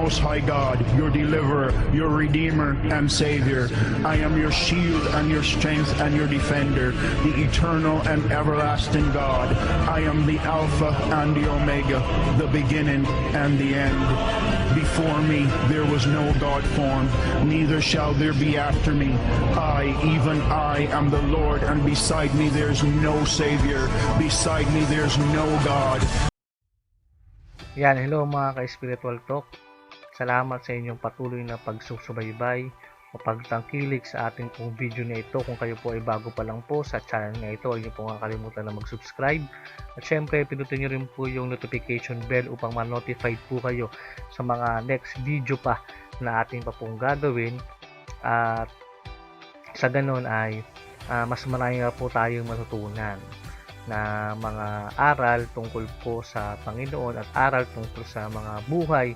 Most High God, your deliverer, your redeemer and savior. I am your shield and your strength and your defender, the eternal and everlasting God. I am the Alpha and the Omega, the beginning and the end. Before me there was no God formed, neither shall there be after me. I, even I, am the Lord, and beside me there's no Savior. Beside me there's no God. Yan, hello mga ka-spiritual talk. Salamat sa inyong patuloy na pagsusubaybay o pagtangkilik sa ating pong video na ito. Kung kayo po ay bago pa lang po sa channel na ito, huwag niyo po kakalimutan na mag-subscribe. At syempre, pinutin niyo rin po yung notification bell upang ma-notified po kayo sa mga next video pa na ating pa pong gagawin. At sa ganun ay mas marami po tayong matutunan na mga aral tungkol po sa Panginoon at aral tungkol sa mga buhay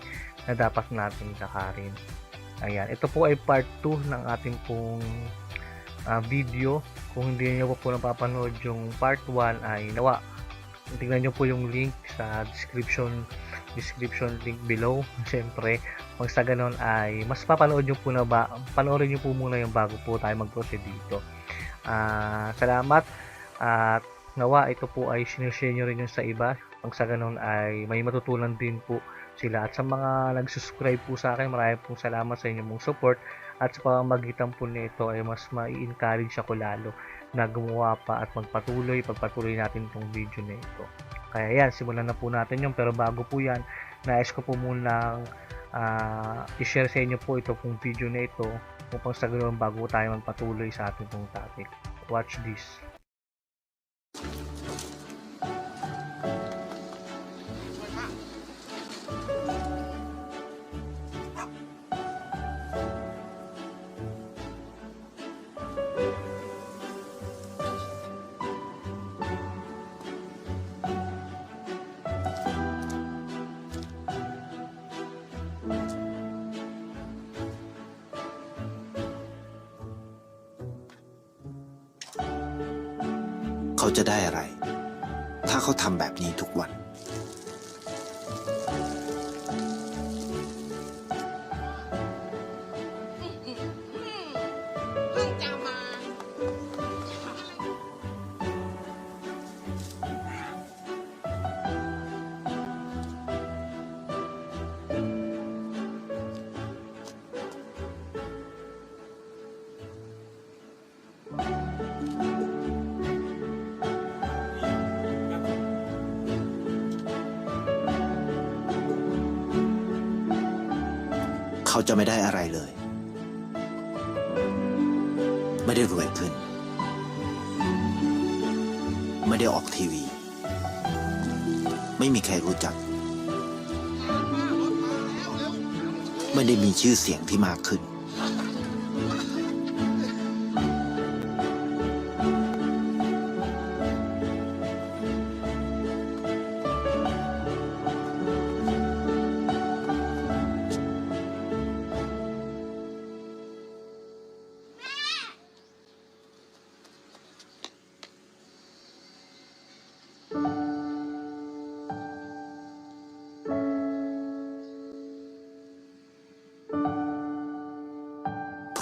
na dapat natin lakarin. Ayan, ito po ay part 2 ng ating pong video. Kung hindi niyo po napapanood yung part 1 ay nawa, tingnan niyo po yung link sa description link below. Siyempre, pag sa ganon ay mas papanood niyo po panoorin niyo po muna yung bago po tayo mag-proceed dito. Salamat at nawa ito po ay sinishare nyo rin yun sa iba. Pag sa ganon ay may matutunan din po sila. At sa mga nag-subscribe po sa akin, maraming pong salamat sa inyong mong support. At sa pamamagitan po nito ay mas ma-encourage ako lalo na gumawa pa at pagpatuloy natin itong video na ito. Kaya yan, simulan na po natin yun. Pero bago po yan, nais ko po munang i-share sa inyo po ito pong video na ito upang sa ganoon bago tayo magpatuloy sa ating pong topic. Watch this.เขาจะได้อะไร ถ้าเขาทำแบบนี้ทุกวัน เขาจะไม่ได้อะไรเลย ไม่ได้รวยขึ้น ไม่ได้ออกทีวี ไม่มีใครรู้จัก ไม่ได้มีชื่อเสียงที่มากขึ้น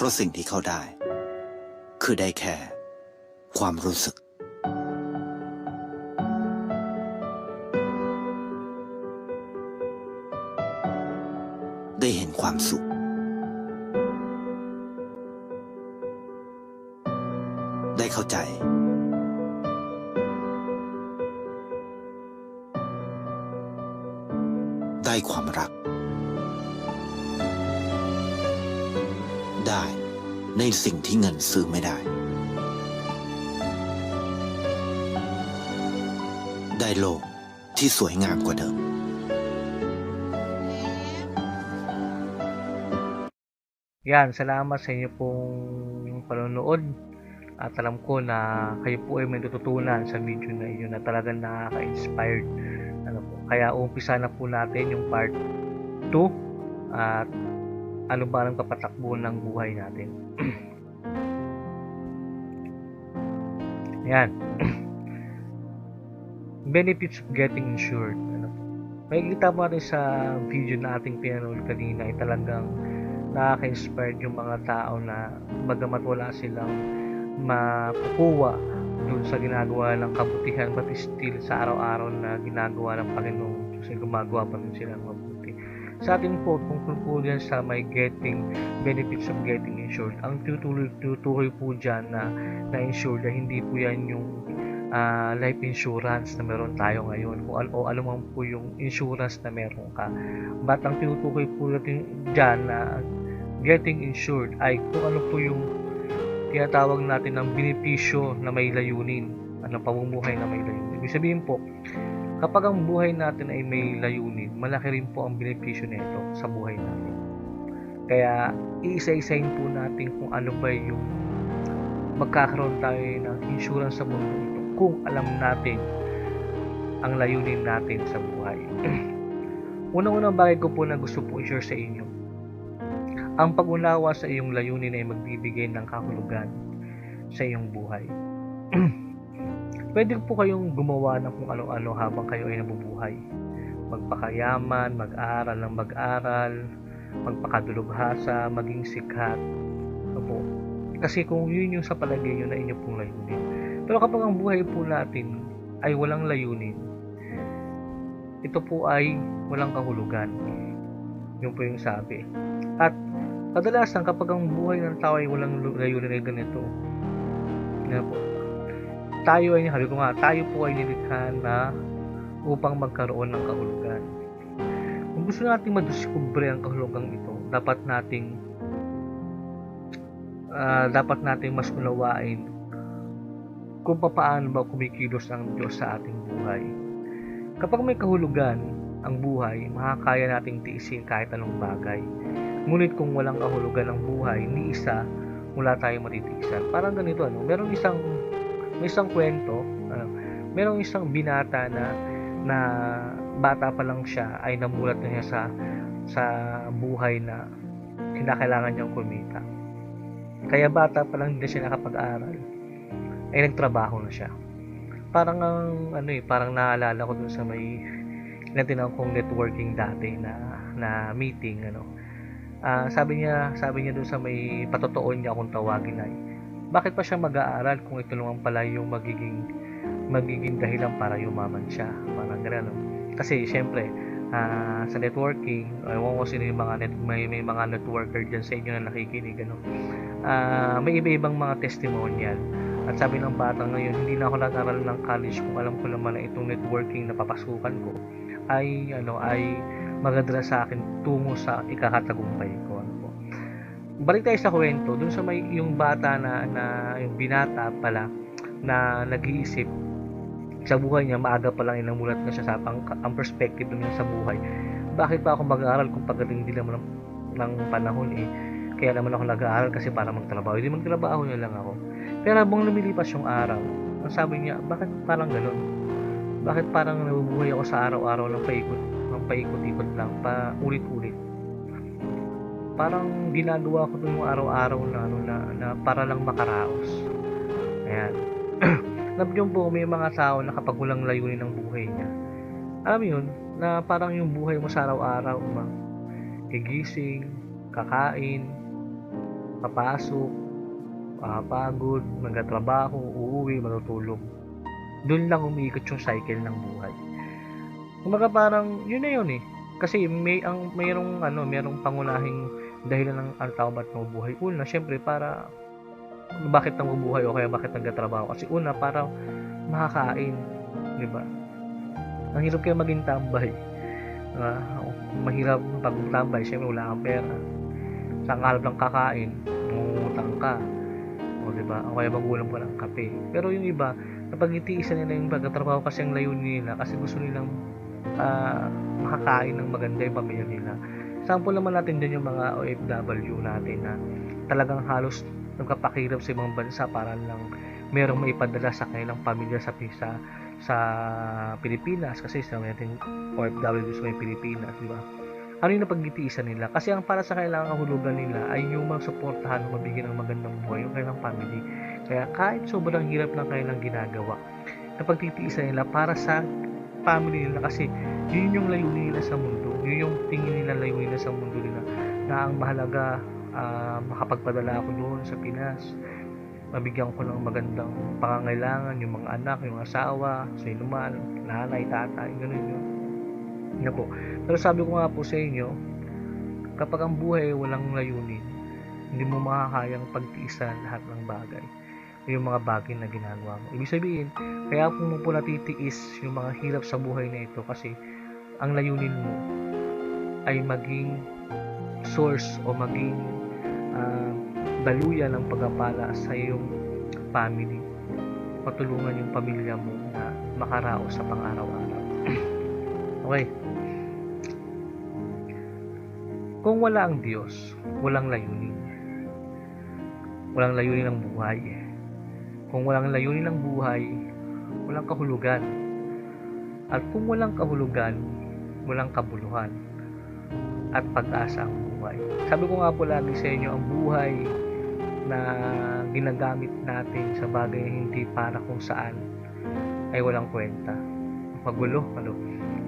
เพราะสิ่งที่เขาได้ คือได้แค่ความรู้สึก ได้เห็นความสุข ได้เข้าใจ ได้ความรัก ได้ในสิ่งที่เงินซื้อไม่ได้ ได้โลกที่สวยงามกว่าเดิม Yan, salamat sa inyo pong panonood. At alam ko na kayo po ay may natutunan sa video na iyon na talagang nakaka-inspired. Kaya umpisa na po natin yung part 2 at ano ba ang kapatakbo ng buhay natin. Yan. Benefits of getting insured. Makikita mo rin sa video na ating pinanood kanina ay talagang nakaka-inspired yung mga tao na bagamat wala silang makukuha dun sa ginagawa ng kabutihan, but still sa araw-araw na ginagawa ng Panginoong Diyos ay gumagawa pa rin sila ng mabuti. Sa atin po, tungkol po dyan sa may getting benefits of getting insured, ang tutuloy po dyan na insured ay hindi po yan yung life insurance na meron tayo ngayon o alam po yung insurance na meron ka, but ang tinutukoy po natin dyan na getting insured ay kung ano po yung tinatawag natin ng benepisyo na may layunin, pamumuhay na may layunin. Ibig sabihin po, kapag ang buhay natin ay may layunin, malaki rin po ang benepisyo nito sa buhay natin. Kaya iisa-isahin po natin kung ano ba yung magkakaroon tayo ng insurance sa mundo ito kung alam natin ang layunin natin sa buhay. Unang-unang bagay ko po na gusto po i-share sa inyo, ang pag-unawa sa iyong layunin ay magbibigay ng kahulugan sa iyong buhay. Pwede po kayong gumawa ng kung ano-ano habang kayo ay nabubuhay. Magpakayaman, mag-aral ng mag-aral, magpakadulubhasa, maging sikat. Opo. Kasi kung yun yung sa palagay nyo na inyo pong layunin. Pero kapag ang buhay po natin ay walang layunin, ito po ay walang kahulugan. Yun po yung sabi. At kadalasan kapag ang buhay ng tao ay walang layunin ay ganito. Tayo po ay nilikha na upang magkaroon ng kahulugan. Kung gusto nating madiskubre ang kahulugan ito, dapat nating mas unawain kung paano ba kumikilos ang Diyos sa ating buhay. Kapag may kahulugan ang buhay, makakaya nating tiisin kahit anong bagay. Ngunit kung walang kahulugan ang buhay, ni isa, wala tayong matitiisan. Parang ganito, may isang kwento, merong isang binata na bata pa lang siya ay namulat na niya sa buhay na kinakailangan niyang kumita. Kaya bata pa lang hindi siya nakapag-aral, ay nagtrabaho na siya. Parang parang naalala ko dun sa may tinatawag kong networking dati na meeting, sabi niya dun sa may patotoon niya kung tawagin ay, bakit pa siya mag-aaral kung ito naman pala yung magiging dahilan para yumaman siya, parang gano'n. Kasi syempre sa networking, ewan ko sino yung may mga networker dyan sa inyo na nakikinig, may iba-ibang mga testimonial. At sabi ng bata ngayon, hindi na ako nag-aral ng college kung alam ko naman na itong networking na papasukan ko ay magadala sa akin tungo sa ikakatagumpay ko. Balik tayo sa kwento, dun sa may yung bata na yung binata pala na nag-iisip sa buhay niya, maaga pa lang inamulat na siya sa ang perspective niya sa buhay. Bakit pa ako mag-aaral kung pagdating din naman ng panahon kaya naman ako nag-aaral kasi para magtrabaho. Hindi magtrabaho na lang ako. Pero habang lumilipas yung araw, ang sabi niya, bakit parang gano'n? Bakit parang nabubuhay ako sa araw-araw ng paikot-ikot lang, pa ulit-ulit? Parang ginagawa ko yung araw-araw na para lang makaraos. Ayan. Nabiyong po, may mga tao na kapag walang layunin ng buhay niya, alam yun, na parang yung buhay mo sa araw-araw, gigising, kakain, papasok, pagod, magtatrabaho, uuwi, matutulog. Doon lang umiikot yung cycle ng buhay. Kumbaga parang yun na yun Kasi merong pangunahing dahilan ng tao ba't mabuhay. Una, syempre para bakit nabubuhay o kaya bakit nagtatrabaho. Kasi una, para makakain, di ba? Ang hirap kayo maging tambay. Mahirap pag tambay, syempre wala kang pera. Sa kalab ng kakain, mangungutang ka. O diba? O kaya magulang pa ng kape. Pero yung iba, napag-itiisan nila yung pagtatrabaho kasi ang layunin nila kasi gusto nilang makakain ng maganda yung pamilya nila. Sample naman natin dyan yung mga OFW natin na talagang halos nagkapakirap sa ibang bansa para lang merong maipadala sa kanilang pamilya sa Pilipinas kasi sa natin OFW sa Pilipinas, di ba? Ano yung napag-itiisan nila? Kasi ang para sa kailangang kahulugan nila ay yung masuportahan o mabigyan ng magandang buhay yung kanilang family. Kaya kahit sobrang hirap ng kanilang ginagawa, napag-itiisan nila para family nila kasi yun yung layunin nila sa mundo. Yun yung tingin nila layunin nila sa mundo nila na ang mahalaga makapagpadala ako doon sa Pinas, mabigyan ko ng magandang pangangailangan yung mga anak, yung asawa, sino man, nanay, tatay, ganun yun. Yan po. Pero sabi ko nga po sa inyo, kapag ang buhay walang layunin, hindi mo makakayang pagtiisan lahat ng bagay, yung mga bagay na ginagawa mo. Ibig sabihin, kaya po mo po natitiis yung mga hirap sa buhay na ito kasi ang layunin mo ay maging source o maging daluyan ng pagpapala sa iyong family, patulungan yung pamilya mo na makaraos sa pang-araw-araw. Okay. Kung wala ang Diyos, walang layunin. Walang layunin ng buhay. Kung walang layunin ng buhay, walang kahulugan. At kung walang kahulugan, walang kabuluhan at pag-asa ang buhay. Sabi ko nga po lagi sa inyo, ang buhay na ginagamit natin sa bagay na hindi para kung saan ay walang kwenta. Magulo,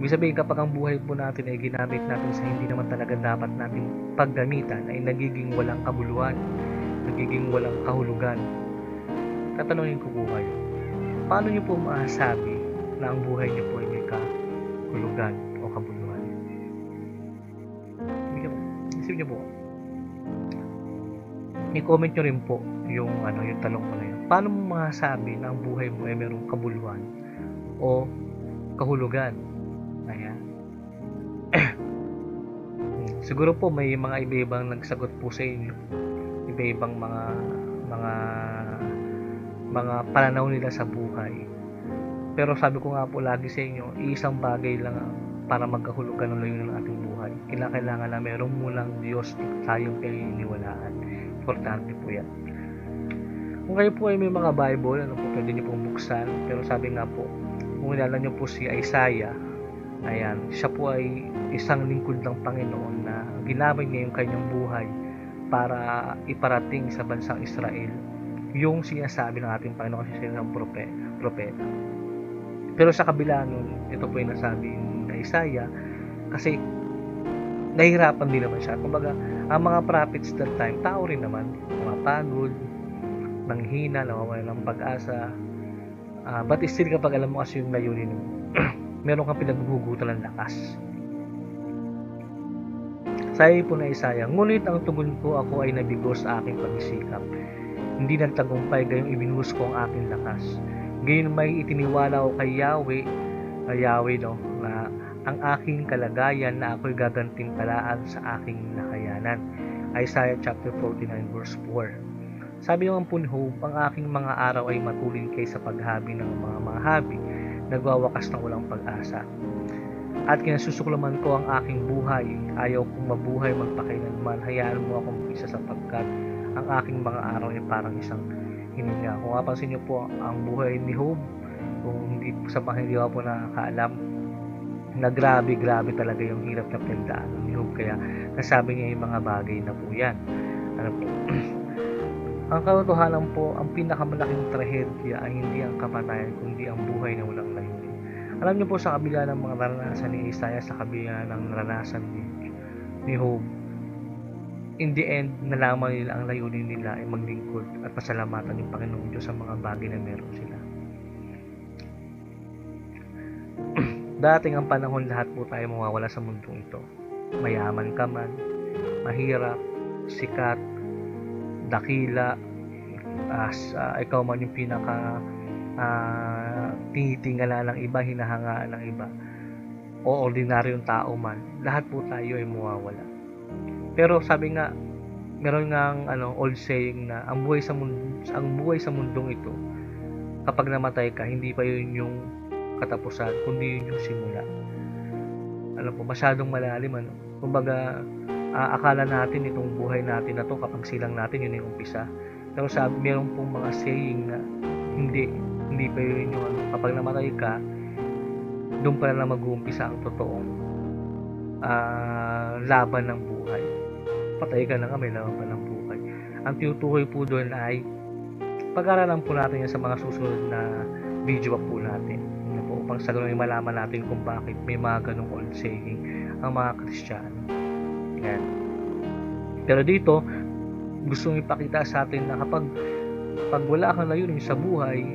Ibig sabihin, kapag ang buhay po natin ay ginamit natin sa hindi naman talaga dapat natin paggamitan, ay nagiging walang kabuluhan, nagiging walang kahulugan. Tatanungin ko po kayo, paano niyo po masasabi na ang buhay niyo po ay may kahulugan o kabuluhan? Isip niyo po. I-comment nyo rin po yung tanong ko na yun. Paano mo masasabi na ang buhay mo ay mayroong kabuluhan o kahulugan? Ayan. Siguro po may mga iba-ibang nagsagot po sa inyo. Iba-ibang mga pananaw nila sa buhay. Pero sabi ko nga po lagi sa inyo, isang bagay lang para magkahulugan ng layunin ng ating buhay. Kailangan na mayroong munang Diyos tayong pininiwalaan. Importante po yan. Kung kayo po ay may mga Bible, pwede nyo pong buksan. Pero sabi nga po, kung kilala nyo po si Isaiah, ayan, siya po ay isang lingkod ng Panginoon na ginamit niya yung kanyang buhay para iparating sa bansang Israel yung sinasabi ng ating Panginoon kasi siya ng propeta. Pero sa kabila nun, ito po yung nasabi ni Isaiah kasi nahihirapan din naman siya. Kumbaga, ang mga prophets that time, tao rin naman, pagod, nanghina, nawawalan ng pag-asa. But still, kapag alam mo kasi yung layunin mo, meron kang pinaghugutan ng lakas. Sabi po na Isaiah, ngunit ang tugon ko, ako ay nabigo sa aking pagsisikap. Hindi nagtagumpay, gayong ibinuhos ko ang aking lakas. Gayon may itiniwala ko kay Yahweh, na ang aking kalagayan na ako'y gagantimpalaan sa aking nakayanan. Isaiah chapter 49 verse 4. Sabi naman po ni Job, ang aking mga araw ay matulin kaysa paghabi ng mga habi, nagwawakas ng walang pag-asa. At kinasusuklaman ko ang aking buhay, ayaw kong mabuhay magpakailanman, hayaan mo akong isa sapagkat ang aking mga araw ay parang isang hininga. Kung mapansin niyo po ang buhay ni Job, kung hindi sa mga hindi po nakakaalam, na grabe talaga yung hirap na pinagdaanan ni Job, kaya nasabi niya yung mga bagay na po yan. Ang katotohanan po, ang pinakamalaking trahedya ay hindi ang kamatayan, kundi ang buhay na walang layunin. Alam niyo po, sa kabila ng mga naranasan ni Isaiah, sa kabila ng naranasan ni Job, in the end, nalaman nila ang layunin nila ay maglingkod at pasalamatan yung Panginoong Diyos sa mga bagay na meron sila. Dating ang panahon, lahat po tayo mawawala sa mundong ito. Mayaman ka man, mahirap, sikat, dakila, ikaw man yung pinaka tinitingala ng iba, hinahangaan ng iba, o ordinaryong tao man, lahat po tayo ay mawawala. Pero sabi nga, meron ngang old saying na ang buhay sa mundong ito, kapag namatay ka, hindi pa yun yung katapusan, kundi yun yung simula. Masyadong malalim. Kumbaga, akala natin itong buhay natin na to, kapag silang natin, yun yung umpisa. Pero meron pong mga saying na hindi pa yun yung kapag namatay ka, doon pa na mag-uumpisa ang totoong laban ng buhay. Patay ka na nga, may laban pa ng buhay. Ang tinutukoy po doon ay pag-aralan po natin yan sa mga susunod na video po natin. upang sa ganun ay malaman natin kung bakit may mga ganong old saying ang mga Kristiyano. Yan. Pero dito, gustong ipakita sa atin na kapag wala kang layunin sa buhay,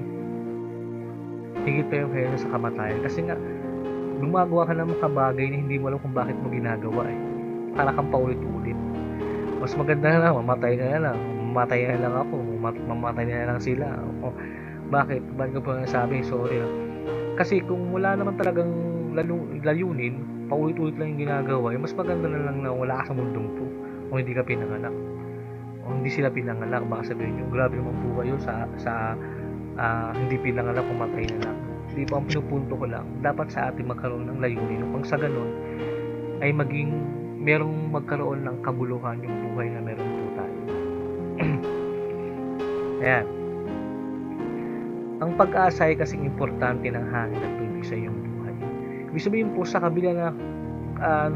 higit pa yung kaysa sa kamatayan. Kasi nga, gumagawa ka ng mga bagay na hindi mo alam kung bakit mo ginagawa eh. Para kang paulit-ulit. Mas maganda na lang, mamatay na lang ako, mamatay na lang sila. O, bakit? Bakit ko pa nasabi? Sorry lang. Kasi kung wala naman talagang layunin, paulit-ulit lang yung ginagawa, mas maganda na lang na wala ka sa mundong to. O hindi ka pinanganak. O hindi sila pinanganak. Baka sabihin nyo, grabe naman po kayo sa hindi pinanganak, pumatay na lang. Di ba, ang pinupunto ko lang, dapat sa atin magkaroon ng layunin upang sa ganun ay merong magkaroon ng kabuluhan yung buhay na meron po tayo. Ayan. Ang pag-asa ay kasing importante ng hangin at tubig sa iyong buhay. Ibig sabihin po, sa kabila na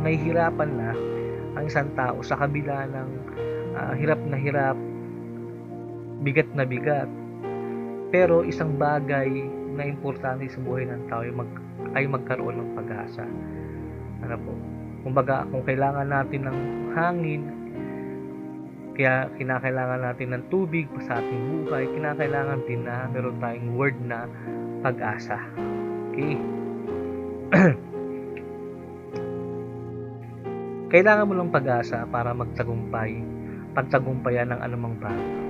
nahihirapan na ang isang tao, sa kabila ng hirap na hirap, bigat na bigat, pero isang bagay na importante sa buhay ng tao ay magkaroon ng pag-asa. Ano po? Kumbaga, kung kailangan natin ng hangin, kaya kinakailangan natin ng tubig sa ating buhay, kinakailangan din na meron tayong word na pag-asa. Okay? Kailangan mo ng pag-asa para pagtagumpayan ng anumang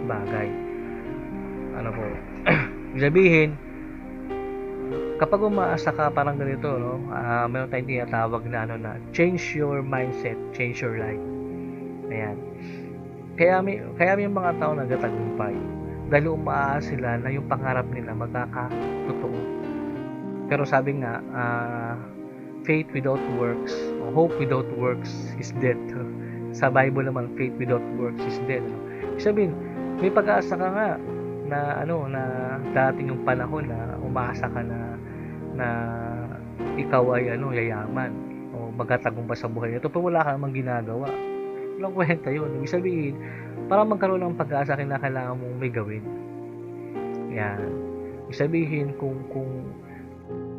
bagay. Ano po? Sabihin, kapag umaasa ka parang ganito, no? Meron tayong tinatawag na change your mindset, change your life. Ayan. Kaya may mga tao nagtatagumpay dahil umaasa sila na yung pangarap nila magkakatotoo. Pero sabi nga, faith without works, or hope without works is dead. Sa Bible naman, faith without works is dead. Sabihin, may pag-asa ka nga na dating yung panahon na umaasa ka na ikaw ay yayaman o magtatagumpay sa buhay nito, pero wala ka namang ginagawa. Walang kwenta yun. Ibig sabihin, para magkaroon ng pag-asa, kailangan mong may gawin. Yan. Ibig sabihin, kung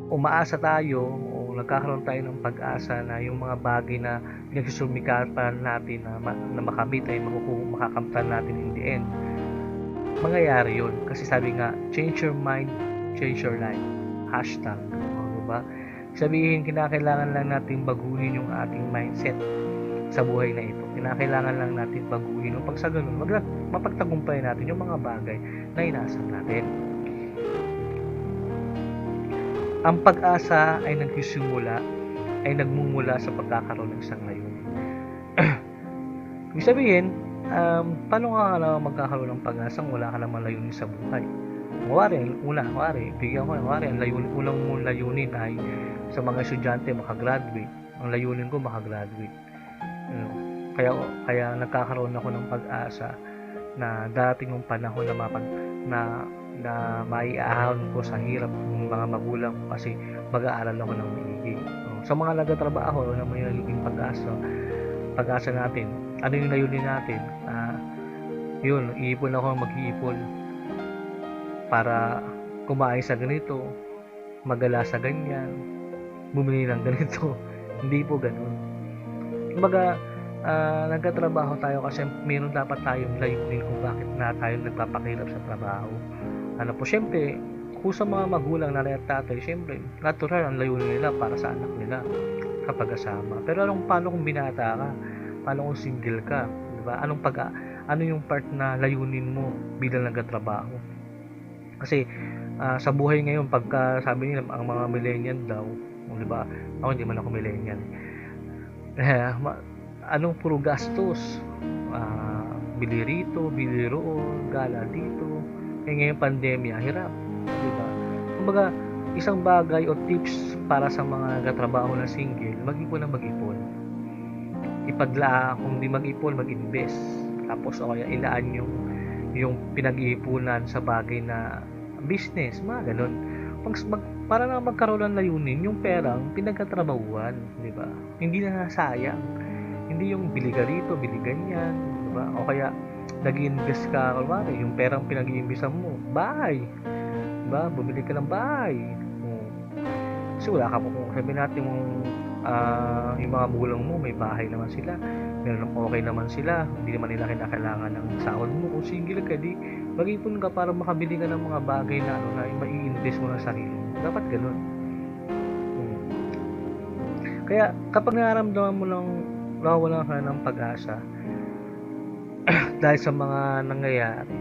umaasa tayo o nagkakaroon tayo ng pag-asa na yung mga bagay na pinagsusumikapan natin na makamit ay makakamtan natin in the end, mangyayari yun. Kasi sabi nga, change your mind, change your life. Hashtag. Diba? Sabihin, kinakailangan lang natin baguhin yung ating mindset sa buhay na ito. Kinakailangan lang natin baguhin upang sa ganun mapagtagumpay natin yung mga bagay na inaasam natin. Ang pag-asa ay nagmumula sa pagkakaroon ng isang layunin. Ibig sabihin, paano ka magkakaroon ng pag-asa kung wala ka naman layunin sa buhay? Bigyan ko unang mong layunin ay sa mga estudyante makagraduate. Ang layunin ko makagraduate. Kaya nagkakaroon ako ng pag-asa na dating ng panahon na maiahon ko sa hirap ng mga magulang ko kasi mag-aaral ako ng maigi. Sa mga nagtatrabaho na may nagiging pag-asa natin, ano yung layunin natin? Yun, mag-iipon para kumain sa ganito, magala sa ganyan, bumili ng ganito. Hindi po ganun. Kumbaga, nagtatrabaho tayo kasi meron dapat tayong layunin kung bakit na tayo nagpapakahirap sa trabaho. Siyempre, kung sa mga magulang na tatay, siyempre, natural ang layunin nila para sa anak nila kapag asama. Pero paano kung binata ka? Paano kung single ka? Diba? Ano yung part na layunin mo bilang nagtatrabaho? Kasi, sa buhay ngayon, pagka sabi nila, ang mga millennial daw, diba? Ako hindi man ako millennial. Anong puro gastos? Bili rito, bili roon, gala dito. Ngayon pandemya, hirap. Diba? Kumbaga, isang bagay o tips para sa mga nagtatrabaho na single, mag-ipon. Kung di mag-ipon, mag-invest. Tapos o kaya ilaan yung pinag-iipunan sa bagay na business, mga ganun. Para na magkaroon ng layunin, yung perang pinagkatrabahuan, di ba? Hindi na nasayang. Hindi yung bili ka rito, bili ganyan, di ba? O kaya nag-invest ka, yung perang pinag-iimbisan mo, bahay. Diba? Bumili ka ng bahay. Kasi wala ka po, kung sabihin natin yung mga magulang mo may bahay naman sila, meron okay naman sila, hindi naman nila kinakailangan ng sahod mo. Kung single ka, di mag-ipon ka para makabili ka ng mga bagay na na mai-invest mo na sarili mo. Dapat ganun. Kaya kapag nararamdaman mo lang nawawalan ka ng pag-asa dahil sa mga nangyayari,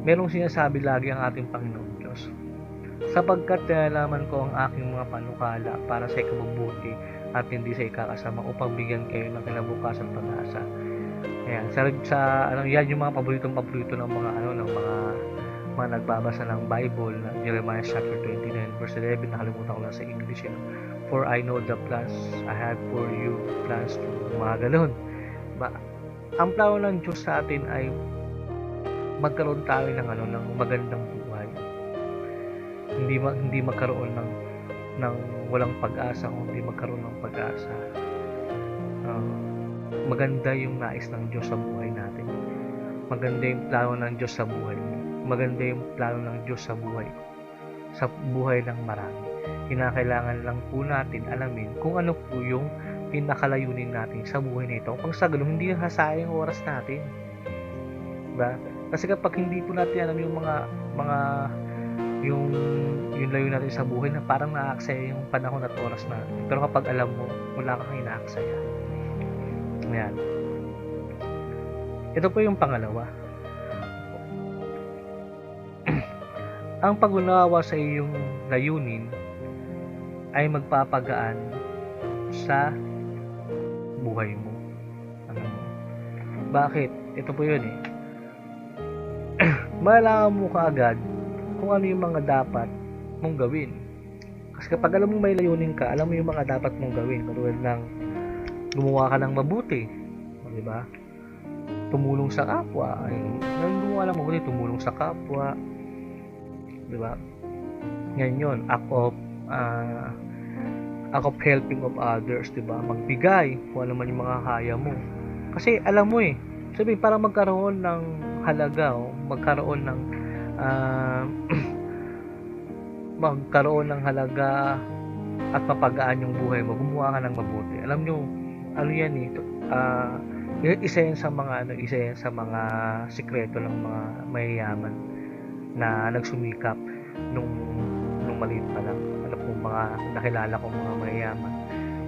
merong sinasabi lagi ang ating Panginoon Diyos. Sapagkat nalaman ko ang aking mga panukala para sa ikabubuti at hindi sa ikakasama upang bigyan kayo ng kinabukasan pag-asa. Ayan, yan yung mga paborito ng mga nagbabasa ng Bible, na Jeremiah chapter 29 verse 11, nakalimutan ko lang sa English yun. For I know the plans I have for you, plans to, mga ganun. Ang plano ng Diyos sa atin ay magkaroon tayo ng magandang buhay. Hindi magkaroon ng walang pag-asa, kundi magkaroon ng pag-asa. Maganda yung nais ng Diyos sa buhay natin. Maganda yung plano ng Diyos sa buhay mo. Maganda yung plano ng Diyos sa buhay ng marami. Kinakailangan lang po natin alamin kung ano po yung pinakalayunin natin sa buhay na ito. Kung sa ganun, hindi hasayang oras natin. Diba? Kasi kapag hindi po natin alam yung yung layunin natin sa buhay, na parang naaaksaya yung panahon at oras natin. Pero kapag alam mo, wala kang inaaksaya. Ayan. Ito po yung pangalawa. Ang pag-unawa sa iyong layunin ay magpapagaan sa buhay mo. Bakit? Ito po yun eh. Malalaman mo kaagad kung ano yung mga dapat mong gawin. Kasi kapag alam mo may layunin ka, alam mo yung mga dapat mong gawin. Katulad ng gumawa ka ng mabuti, di ba? Tumulong sa kapwa, ay gumawa ng mabuti, tumulong sa kapwa, di ba? Yan yun, act of helping of others, di ba? Magbigay kung ano man yung mga kaya mo. Kasi alam mo eh, sabihin para magkaroon ng halaga, magkaroon ng halaga at mapagaan yung buhay mo, gumawa ka ng mabuti. Alam nyo, ano yan eh, isa yan sa mga sikreto ng mga mayayaman na nagsumikap nung maliit pa lang. Ano pong mga nakilala kong mga mayayaman,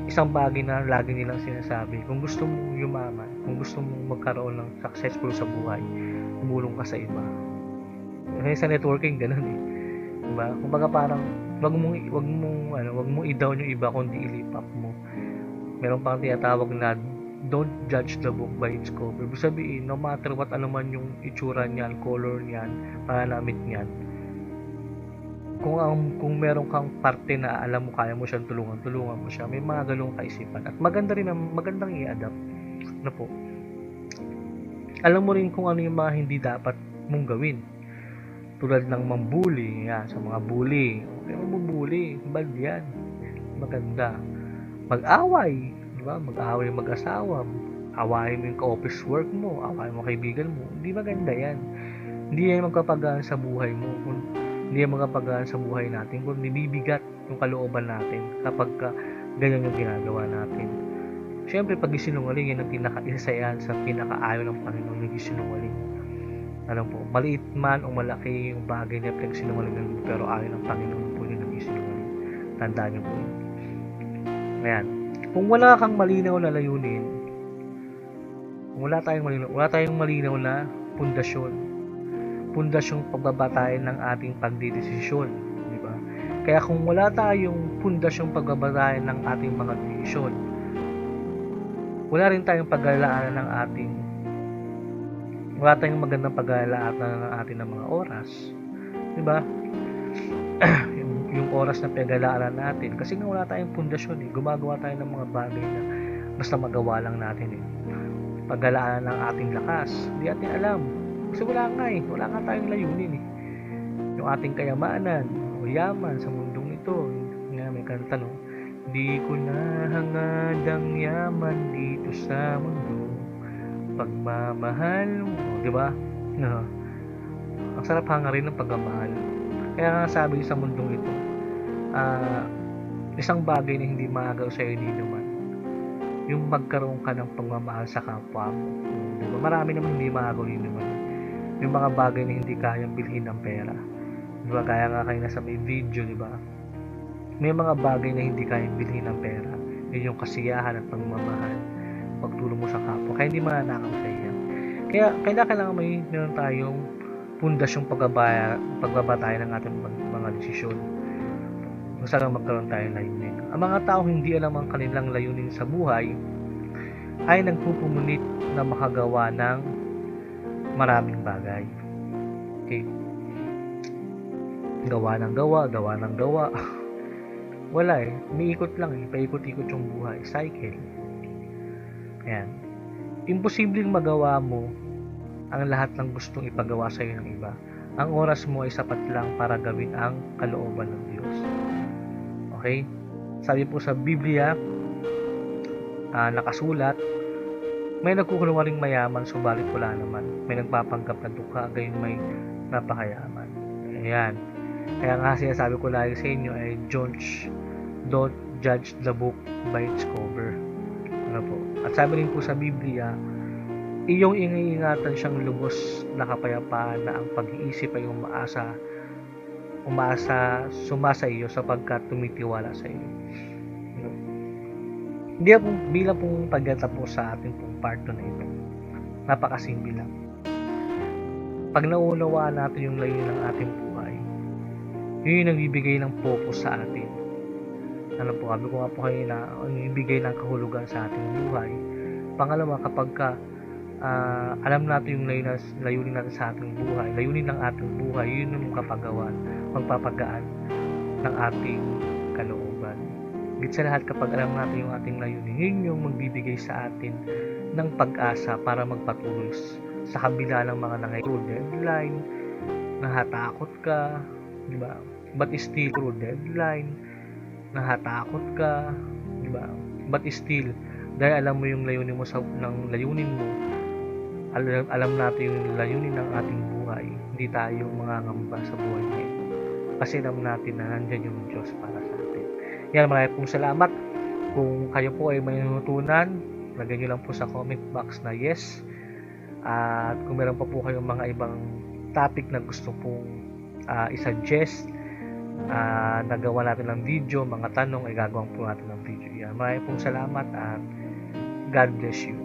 isang bagay na lagi nilang sinasabi, kung gusto mong yumaman, kung gusto mong magkaroon ng successful sa buhay, tumulong ka sa iba. Kasi sa networking ganun eh, diba? Kumbaga parang wag mong i-down yung iba, kundi i-lift up mo. Meron pang tinatawag na don't judge the book by its cover. Ibig sabihin, no matter what, ano man yung itsura niyan, color niyan, pananamit niyan, kung meron kang parte na alam mo kaya mo siyang tulungan mo siya. May mga ganung kaisipan. At magandang i-adapt na po. Alam mo rin kung ano yung mga hindi dapat mong gawin. Tulad ng mambuli, yan, sa mga bully. Okay, mambuli, bad yan. Maganda. Mag-away, di ba? Mag-away mag-asawa. Awayin mo yung ka-office work mo, awayin mo kaibigan mo. Hindi maganda yan. Hindi yan magpapagaan sa buhay mo. Hindi yan magpapagaan sa buhay natin. Kung nibibigat yung kalooban natin kapag ganyan yung ginagawa natin. Siyempre, pag isinungaling, yan ang isa sa pinakaayaw ng Panginoon, yung isinungaling. Alam po, maliit man o malaki yung bagay na pinagsinungalingan mo, pero ayaw ng Panginoon po yun ang isinungaling. Tandaan niyo po yun. Ayan. Kung wala kang malinaw na layunin, kung wala tayong malinaw na pundasyong pagbabatayan ng ating pagdidesisyon, di ba? Kaya kung wala tayong pundasyong pagbabatayan ng ating mga desisyon, wala rin tayong wala tayong magandang pag-aalaanan ng ating mga oras, di ba? yung oras na pinag-aalaanan natin, kasi nga wala tayong pundasyon eh. Gumagawa tayo ng mga bagay na basta magawa lang natin eh. Pag-aalaanan ng ating lakas, hindi natin alam. Kasi wala nga tayong layunin eh. Yung ating kayamanan o yaman sa mundong ito, nga may kanta no, di ko na hangad ang yaman dito sa mundo, pagmamahal mo, di ba? No. Ang sarap hangarin ng pagmamahal. Kaya nga sabi sa mundong ito, isang bagay na hindi maagaw sa'yo ni naman, yung magkaroon ka ng pagmamahal sa kapwa mo. Diba? Marami naman hindi maagaw yun naman. Yung mga bagay na hindi kayang bilhin ng pera. Diba? Kaya nga kayo nasa may video, diba? May mga bagay na hindi kayang bilhin ng pera. Yun yung kasiyahan at pagmamahal, pagtulong mo sa kapwa. Kaya hindi mananakaw sa iyo. Kaya kailangan meron tayong pundasyong pagbabatayan ng ating mga desisyon. Kung saan magkaroon tayo ng layunin. Ang mga tao hindi alam ang kanilang layunin sa buhay ay nagpupumunit na makagawa ng maraming bagay. Okay? Gawa ng gawa. Wala eh. Umiikot lang eh. Paikot-ikot yung buhay. Cycle. Ayan. Imposibleng magawa mo ang lahat ng gustong ipagawa sa iyo ng iba. Ang oras mo ay sapat lang para gawin ang kalooban ng Diyos. Okay? Sabi po sa Biblia, nakasulat, may nagkukunwaring mayaman subalit wala naman. May nagpapanggap na dukha, gayon may napakayaman. Ayan. Kaya nga sinasabi ko lagi sa inyo ay don't judge the book by its cover. Ano po? At sabi rin po sa Biblia, iyong iniingatan siyang lubos na kapayapaan na ang pag-iisip ay sumasa iyo sapagkat tumitiwala sa iyo. Hindi po, bilang pong pagtatapos sa ating pong part na ito, napakasimple lang. Pag naunawaan natin yung layunin ng ating buhay, yun yung nagbibigay ng focus sa atin. Ano po, sabi ko nga po kayo na nagbibigay ng kahulugan sa ating buhay. Pangalawa, kapag alam natin yung layunin natin sa ating buhay, layunin ng ating buhay, yun yung magpapagaan ng ating kalooban. Higit sa lahat, kapag alam natin yung ating layunin, yun yung magbibigay sa atin ng pag-asa para magpatuloy sa kabila ng mga through deadline, nahatakot ka, di ba? But still through deadline, nahatakot ka, di ba? But still, dahil alam mo yung layunin mo ng layunin mo, alam natin yung layunin ng ating buhay, hindi tayo mangangamba sa buhay ngayon. Kasi alam natin na nandyan yung Diyos para sa atin. Yan, maraming pong salamat. Kung kayo po ay may natutunan, lagyan nyo lang po sa comment box na yes. At kung meron pa po kayong mga ibang topic na gusto pong i-suggest, nagawa natin ng video, mga tanong, ay gagawin po natin ng video. Yan, maraming pong salamat at God bless you.